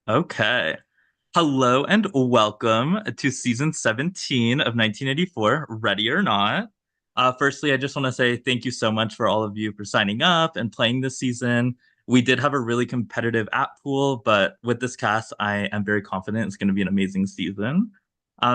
Okay. Hello and welcome to season 17 of 1984, Ready or Not. Firstly, I just want to say thank you so much for all of you for signing up and playing this season. We did have a really competitive app pool, but with this cast, I am very confident it's going to be an amazing season.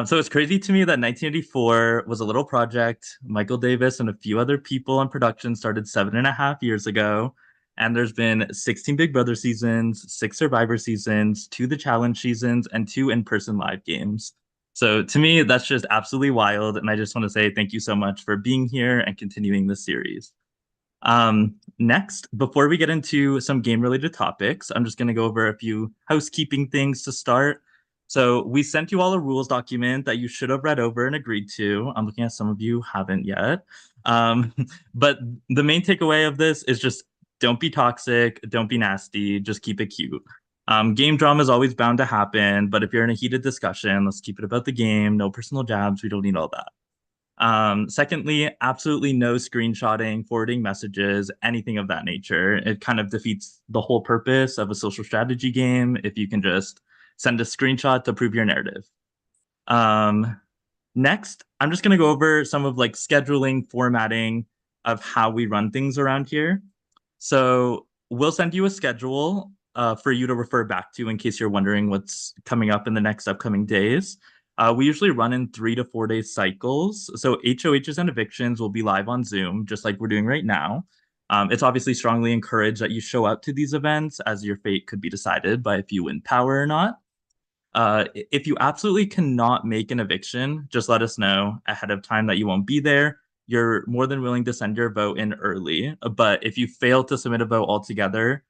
So it's crazy to me that 1984 was a little project. Michael Davis and a few other people on production started 7.5 years ago. And there's been 16 Big Brother seasons, six Survivor seasons, two The Challenge seasons, and two in-person live games. So to me, that's just absolutely wild. And I just want to say thank you so much for being here and continuing this series. Next, before we get into some game related topics, I'm just going to go over a few housekeeping things to start. So, we sent you all a rules document that you should have read over and agreed to. I'm looking at some of you haven't yet. Um, but the main takeaway of this is just don't be toxic, don't be nasty, just keep it cute. Game drama is always bound to happen, but if you're in a heated discussion, let's keep it about the game, no personal jabs, we don't need all that. Secondly, absolutely no screenshotting, forwarding messages, anything of that nature. It kind of defeats the whole purpose of a social strategy game if you can just send a screenshot to prove your narrative. Um, Next, I'm just going to go over some of like scheduling, formatting of how we run things around here. So we'll send you a schedule for you to refer back to in case you're wondering what's coming up in the next upcoming days. We usually run in 3 to 4 day cycles. So HOHs and evictions will be live on Zoom, just like we're doing right now. It's obviously strongly encouraged that you show up to these events as your fate could be decided by if you win power or not. If you absolutely cannot make an eviction, just let us know ahead of time that you won't be there. You're more than willing to send your vote in early. But if you fail to submit a vote altogether,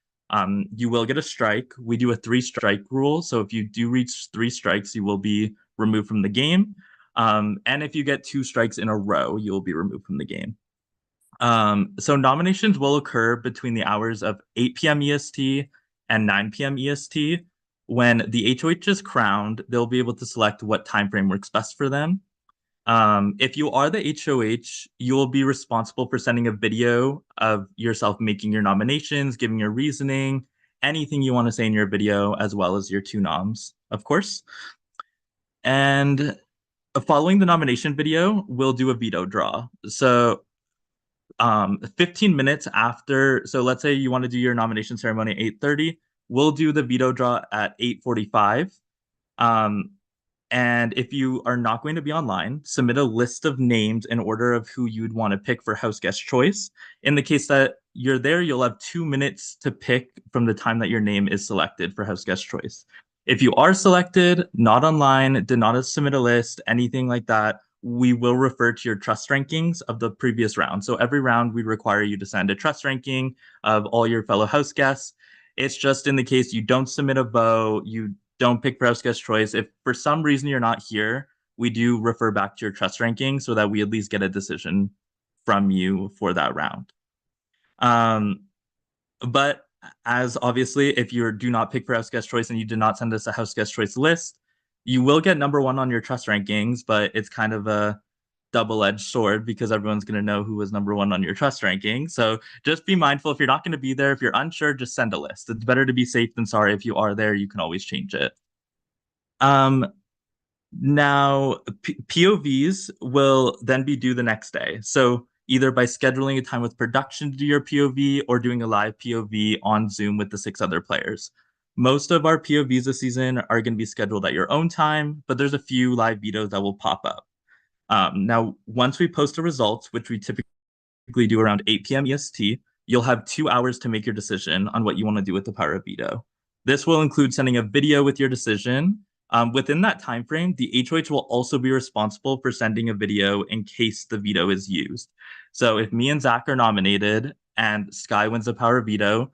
you will get a strike. We do a 3 strike rule. So if you do reach 3 strikes, you will be removed from the game. And if you get 2 strikes in a row, you will be removed from the game. So nominations will occur between the hours of 8 p.m. EST and 9 p.m. EST. When the HOH is crowned, they'll be able to select what time frame works best for them. If you are the HOH, you will be responsible for sending a video of yourself making your nominations, giving your reasoning, anything you want to say in your video, as well as your two noms, of course. And following the nomination video, we'll do a veto draw. So 15 minutes after, so let's say you want to do your nomination ceremony at 8:30, we'll do the veto draw at 8:45. um, and if you are not going to be online, submit a list of names in order of who you'd want to pick for house guest choice. In the case that you're there, you'll have 2 minutes to pick from the time that your name is selected for house guest choice. If you are selected, not online, did not submit a list, anything like that, we will refer to your trust rankings of the previous round. So every round, we require you to send a trust ranking of all your fellow house guests. It's just in the case you don't submit a vote, you don't pick for house guest choice. If for some reason you're not here, we do refer back to your trust ranking so that we at least get a decision from you for that round. Um, but as obviously, if you do not pick for house guest choice and you did not send us a house guest choice list, you will get number one on your trust rankings, but it's kind of a double-edged sword because everyone's going to know who was number one on your trust ranking. So just be mindful if you're not going to be there, if you're unsure, just send a list. It's better to be safe than sorry. If you are there, you can always change it. Um, Now, POVs will then be due the next day. So either by scheduling a time with production to do your POV or doing a live POV on Zoom with the 6 other players. Most of our POVs this season are going to be scheduled at your own time, but there's a few live vetoes that will pop up. Now, once we post the results, which we typically do around 8 p.m. EST, you'll have 2 hours to make your decision on what you want to do with the power of veto. This will include sending a video with your decision. Within that time frame, the HOH will also be responsible for sending a video in case the veto is used. So if me and Zach are nominated and Sky wins the power of veto,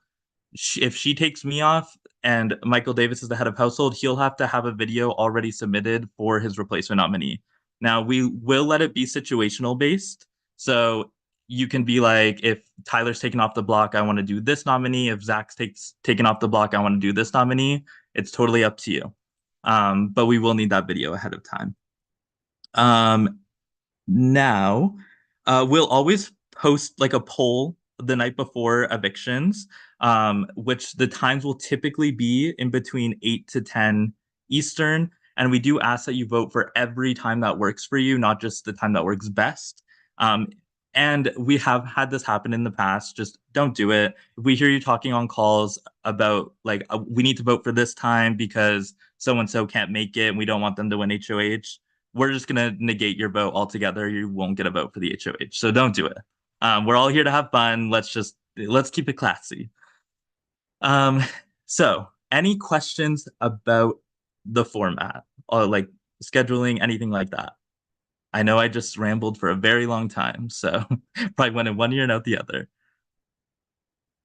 if she takes me off and Michael Davis is the head of household, he'll have to have a video already submitted for his replacement nominee. Now, we will let it be situational based. So you can be like, if Tyler's taken off the block, I want to do this nominee. If Zach's taken off the block, I want to do this nominee. It's totally up to you. But we will need that video ahead of time. Now, we'll always post like a poll the night before evictions, which the times will typically be in between 8 to 10 Eastern. And we do ask that you vote for every time that works for you, not just the time that works best. Um, and we have had this happen in the past. Just don't do it. If we hear you talking on calls about like we need to vote for this time because so and so can't make it and we don't want them to win HOH, we're just gonna negate your vote altogether. You won't get a vote for the HOH. So don't do it. We're all here to have fun. Let's keep it classy. Um, so any questions about the format or like scheduling, anything like that? I know I just rambled for a very long time, so probably went in one ear and out the other.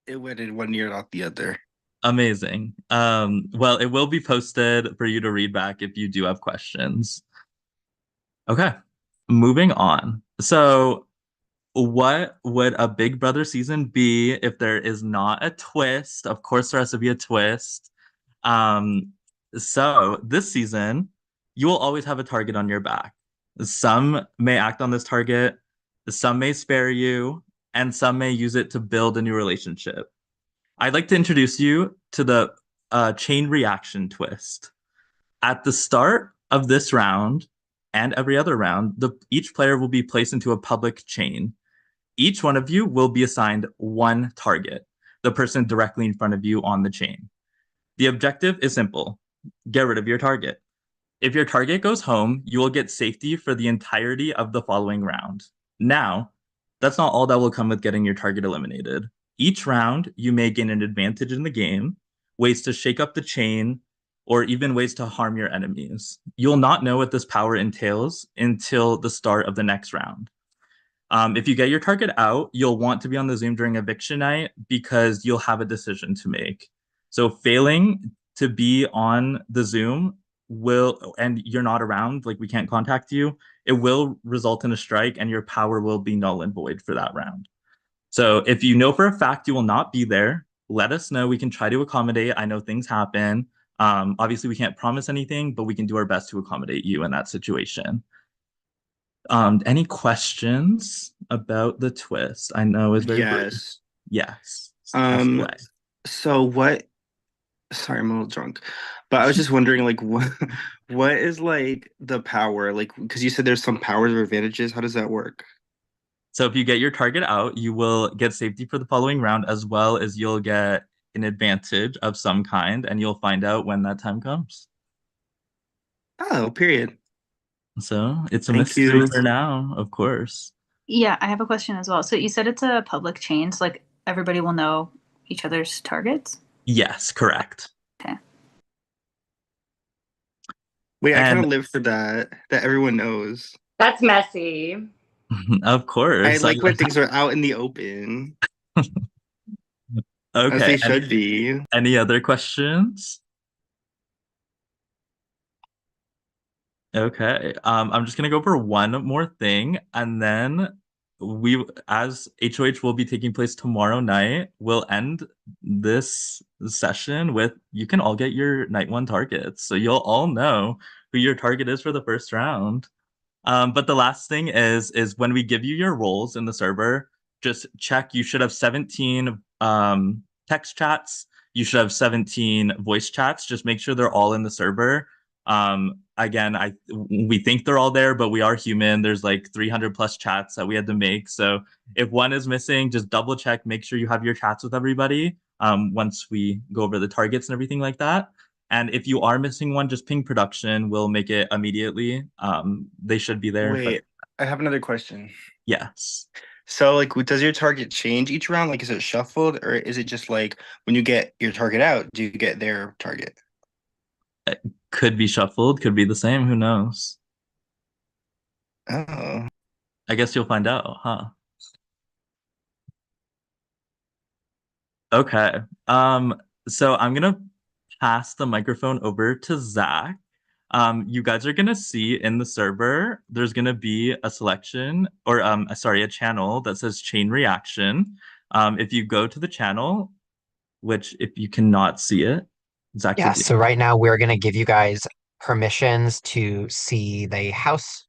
It went in one ear, not the other. Amazing. Well, it will be posted for you to read back if you do have questions. Okay, moving on. So, what would a Big Brother season be if there is not a twist? Of course, there has to be a twist. Um, so this season, you will always have a target on your back. Some may act on this target, some may spare you, and some may use it to build a new relationship. I'd like to introduce you to the chain reaction twist. At the start of this round and every other round, each player will be placed into a public chain. Each one of you will be assigned one target, the person directly in front of you on the chain. The objective is simple: get rid of your target. If your target goes home, you will get safety for the entirety of the following round. Now, that's not all that will come with getting your target eliminated. Each round, you may gain an advantage in the game, ways to shake up the chain, or even ways to harm your enemies. You'll not know what this power entails until the start of the next round. If you get your target out, you'll want to be on the Zoom during eviction night because you'll have a decision to make. So failing to be on the Zoom will, and you're not around, like we can't contact you, it will result in a strike and your power will be null and void for that round. So if you know for a fact you will not be there, let us know. We can try to accommodate. I know things happen. Obviously, we can't promise anything, but we can do our best to accommodate you in that situation. Any questions about the twist? I know it's very brief. Yes. Yes. Ask Um, away. so what sorry, I'm a little drunk. But I was just wondering like what is like the power? Like because you said there's some powers or advantages. How does that work? So if you get your target out, you will get safety for the following round, as well as you'll get an advantage of some kind, and you'll find out when that time comes. Oh, period. So it's a Thank mystery you. for now, of course. Yeah, I have a question as well. So you said it's a public chain, so like everybody will know each other's targets? Yes, correct. Okay. Wait, I kind And of live for that, that everyone knows. That's messy. of I course, like when things are out in the open, as okay. they should be. Any other questions? Okay. I'm just gonna go over one more thing, and then as HOH will be taking place tomorrow night, we'll end this session with you can all get your night one targets, so you'll all know who your target is for the first round. But the last thing is when we give you your roles in the server, just check. You should have 17 text chats. You should have 17 voice chats. Just make sure they're all in the server. Again, we think they're all there, but we are human. There's like 300 plus chats that we had to make. So if one is missing, just double check. Make sure you have your chats with everybody. Once we go over the targets and everything like that. And if you are missing one, just ping production. We'll make it immediately. They should be there, but Wait, I have another question. yes. So, like, does your target change each round? Like, is it shuffled, or is it just like when you get your target out, do you get their target? It could be shuffled, could be the same. Who knows? Oh, I guess you'll find out, huh? Okay. So I'm gonna pass the microphone over to Zach. You guys are gonna see in the server, there's gonna be a selection or sorry, a channel that says chain reaction. If you go to the channel, which if you cannot see it, Zach Yeah, could be. so right now we're going to give you guys permissions to see the house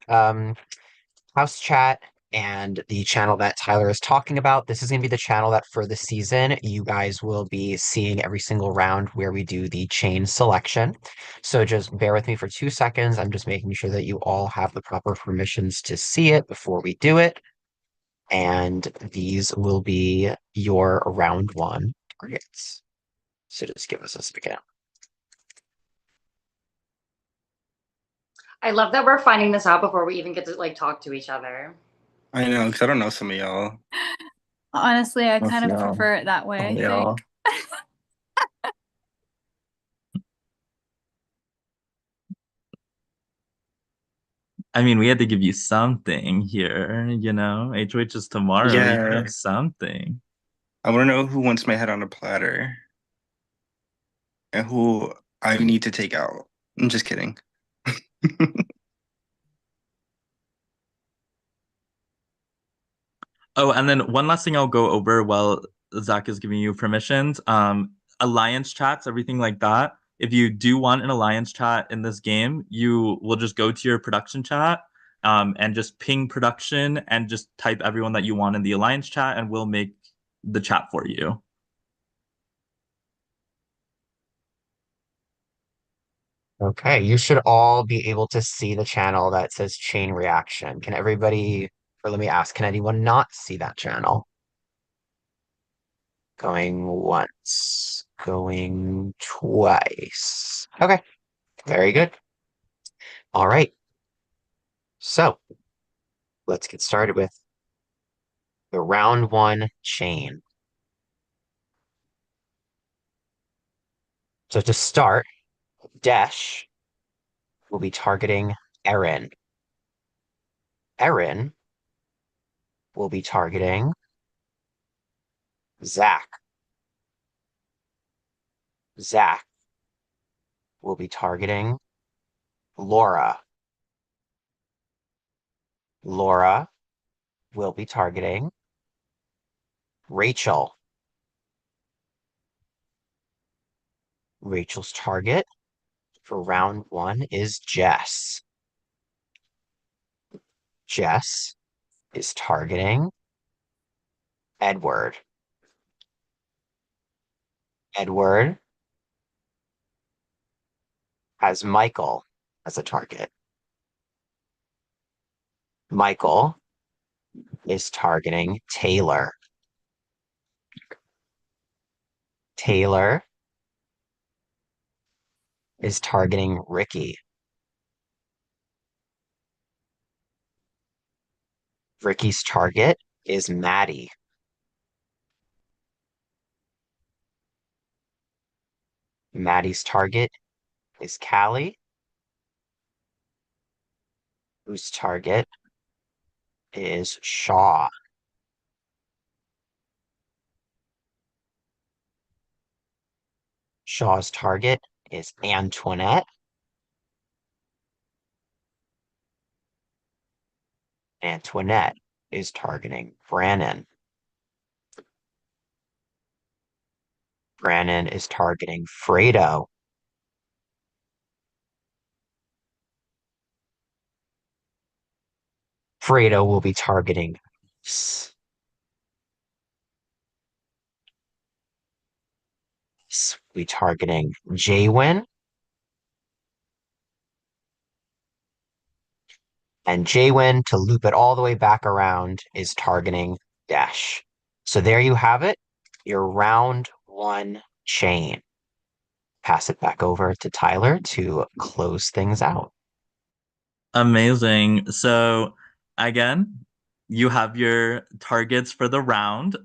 chat. and the channel that Tyler is talking about, this is going to be the channel that for the season you guys will be seeing every single round where we do the chain selection. So just bear with me for 2 seconds. I'm just making sure that you all have the proper permissions to see it before we do it. And these will be your round one targets. So just give us a second. I love that we're finding this out before we even get to like talk to each other. I know, because I don't know some of y'all. Honestly, I kind of Yeah. prefer it that way, I Yeah. think. I mean, we had to give you something here, HOH is tomorrow. We Yeah. have something. I want to know who wants my head on a platter and who I need to take out. I'm just kidding. Oh, and then one last thing I'll go over while Zach is giving you permissions. Alliance chats, everything like that. If you do want an alliance chat in this game, you will just go to your production chat and just ping production and just type everyone that you want in the alliance chat, and we'll make the chat for you. Okay, you should all be able to see the channel that says chain reaction. Can everybody, or let me ask, can anyone not see that channel? Going once, going twice. Okay, very good. All right. So let's get started with the round one chain. So to start, Desh will be targeting Erin. Erin will be targeting Zach. Zach will be targeting Laura. Laura will be targeting Rachel. Rachel's target for round one is Jess. Jess is targeting Edward. Edward has Michael as a target. Michael is targeting Taylor. Taylor is targeting Ricky. Ricky's target is Maddie. Maddie's target is Callie, whose target is Shaw. Shaw's target is Antoinette. Antoinette is targeting Brannon. Brannon is targeting Fredo. Fredo will be targeting be targeting Jaywin. And Jaywin, to loop it all the way back around, is targeting Dash. So there you have it, your round one chain. Pass it back over to Tyler to close things out. Amazing. So again, you have your targets for the round.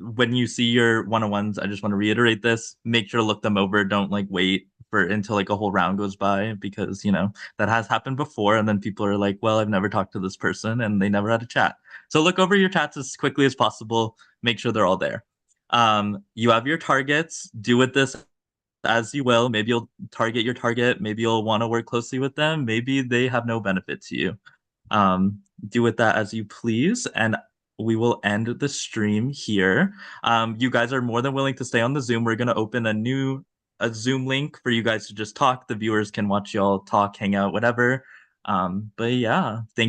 When you see your one-on-ones, I just want to reiterate this. Make sure to look them over. Don't like wait for until like a whole round goes by, because that has happened before, and then people are like, well, I've never talked to this person and they never had a chat. So look over your chats as quickly as possible. Make sure they're all there. You have your targets. Do with this as you will. Maybe you'll target your target. Maybe you'll want to work closely with them. Maybe they have no benefit to you. Do with that as you please. And we will end the stream here. You guys are more than willing to stay on the Zoom. We're going to open a Zoom link for you guys to just talk. The viewers can watch y'all talk, hang out, whatever. But yeah, thank